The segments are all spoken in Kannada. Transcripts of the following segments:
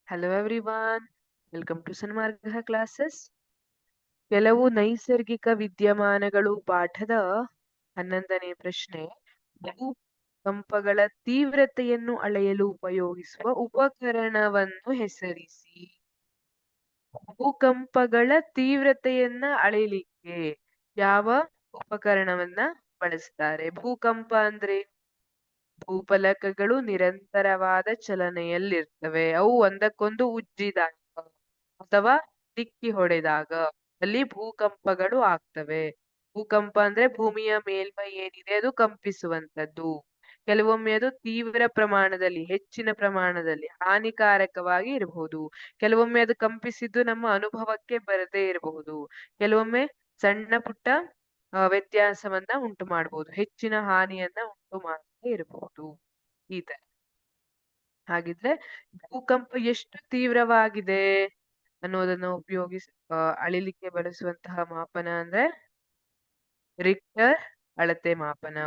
Hello everyone, welcome to Sanmarga classes. ಕೆಲವು ನೈಸರ್ಗಿಕ ವಿದ್ಯಮಾನಗಳು ಪಾಠದ 11ನೇ ಪ್ರಶ್ನೆ. ಭೂಕಂಪಗಳ ತೀವ್ರತೆಯನ್ನು ಅಳೆಯಲು ಉಪಯೋಗಿಸುವ ಉಪಕರಣವನ್ನು ಹೆಸರಿಸಿ. ಭೂಕಂಪಗಳ ತೀವ್ರತೆಯನ್ನ ಅಳೆಯಲಿಕ್ಕೆ ಯಾವ ಉಪಕರಣವನ್ನ ಬಳಸ್ತಾರೆ? ಭೂಕಂಪ ಅಂದ್ರೆ ಭೂಫಲಕಗಳು ನಿರಂತರವಾದ ಚಲನೆಯಲ್ಲಿರ್ತವೆ. ಅವು ಒಂದಕ್ಕೊಂದು ಉಜ್ಜಿದಾಗ ಅಥವಾ ಡಿಕ್ಕಿ ಹೊಡೆದಾಗ ಅಲ್ಲಿ ಭೂಕಂಪಗಳು ಆಗ್ತವೆ. ಭೂಕಂಪ ಅಂದ್ರೆ ಭೂಮಿಯ ಮೇಲ್ಮೈ ಏನಿದೆ ಅದು ಕಂಪಿಸುವಂತದ್ದು. ಕೆಲವೊಮ್ಮೆ ಅದು ತೀವ್ರ ಪ್ರಮಾಣದಲ್ಲಿ, ಹೆಚ್ಚಿನ ಪ್ರಮಾಣದಲ್ಲಿ ಹಾನಿಕಾರಕವಾಗಿ ಇರಬಹುದು. ಕೆಲವೊಮ್ಮೆ ಅದು ಕಂಪಿಸಿದ್ದು ನಮ್ಮ ಅನುಭವಕ್ಕೆ ಬರದೇ ಇರಬಹುದು. ಕೆಲವೊಮ್ಮೆ ಸಣ್ಣ ಪುಟ್ಟ ವ್ಯತ್ಯಾಸವನ್ನ ಉಂಟು ಮಾಡಬಹುದು, ಹೆಚ್ಚಿನ ಹಾನಿಯನ್ನ ಉಂಟು ಮಾಡದೇ ಇರಬಹುದು. ಈ ತರ. ಹಾಗಿದ್ರೆ ಭೂಕಂಪ ಎಷ್ಟು ತೀವ್ರವಾಗಿದೆ ಅನ್ನೋದನ್ನ ಅಳಿಲಿಕ್ಕೆ ಬಳಸುವಂತಹ ಮಾಪನ ಅಂದ್ರೆ ರಿಕ್ಟರ್ ಅಳತೆ ಮಾಪನ.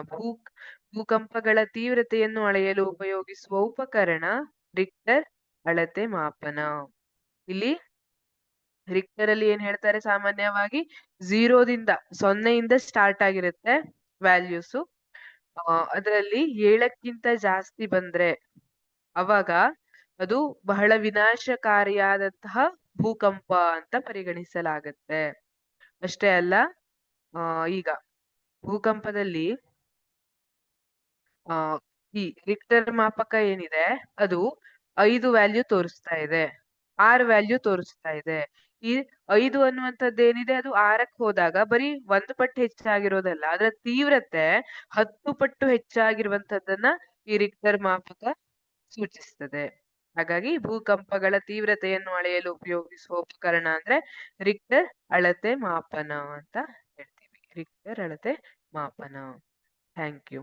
ಭೂಕಂಪಗಳ ತೀವ್ರತೆಯನ್ನು ಅಳೆಯಲು ಉಪಯೋಗಿಸುವ ಉಪಕರಣ ರಿಕ್ಟರ್ ಅಳತೆ ಮಾಪನ. ಇಲ್ಲಿ ರಿಕ್ಟರ್ ಅಲ್ಲಿ ಏನ್ ಹೇಳ್ತಾರೆ, ಸಾಮಾನ್ಯವಾಗಿ 0ದಿಂದ ಸ್ಟಾರ್ಟ್ ಆಗಿರುತ್ತೆ ವ್ಯಾಲ್ಯೂಸ್. ಅದರಲ್ಲಿ 7ಕ್ಕಿಂತ ಜಾಸ್ತಿ ಬಂದ್ರೆ ಅವಾಗ ಅದು ಬಹಳ ವಿನಾಶಕಾರಿಯಾದಂತಹ ಭೂಕಂಪ ಅಂತ ಪರಿಗಣಿಸಲಾಗತ್ತೆ. ಅಷ್ಟೇ ಅಲ್ಲ, ಈಗ ಭೂಕಂಪದಲ್ಲಿ ಈ ರಿಕ್ಟರ್ ಮಾಪಕ ಏನಿದೆ ಅದು 5 ವ್ಯಾಲ್ಯೂ ತೋರಿಸ್ತಾ ಇದೆ, 6 ವ್ಯಾಲ್ಯೂ ತೋರಿಸ್ತಾ ಇದೆ. ಈ 5 ಅನ್ನುವಂಥದ್ದು ಏನಿದೆ ಅದು 6ಕ್ಕೆ ಹೋದಾಗ ಬರೀ 1 ಪಟ್ಟು ಹೆಚ್ಚಾಗಿರೋದಲ್ಲ, ಅದರ ತೀವ್ರತೆ 10 ಪಟ್ಟು ಹೆಚ್ಚಾಗಿರುವಂತದ್ದನ್ನ ಈ ರಿಕ್ಟರ್ ಮಾಪಕ ಸೂಚಿಸ್ತದೆ. ಹಾಗಾಗಿ ಭೂಕಂಪಗಳ ತೀವ್ರತೆಯನ್ನು ಅಳೆಯಲು ಉಪಯೋಗಿಸುವ ಉಪಕರಣ ಅಂದ್ರೆ ರಿಕ್ಟರ್ ಅಳತೆ ಮಾಪನ ಅಂತ ಹೇಳ್ತೀವಿ. ರಿಕ್ಟರ್ ಅಳತೆ ಮಾಪನ. Thank you.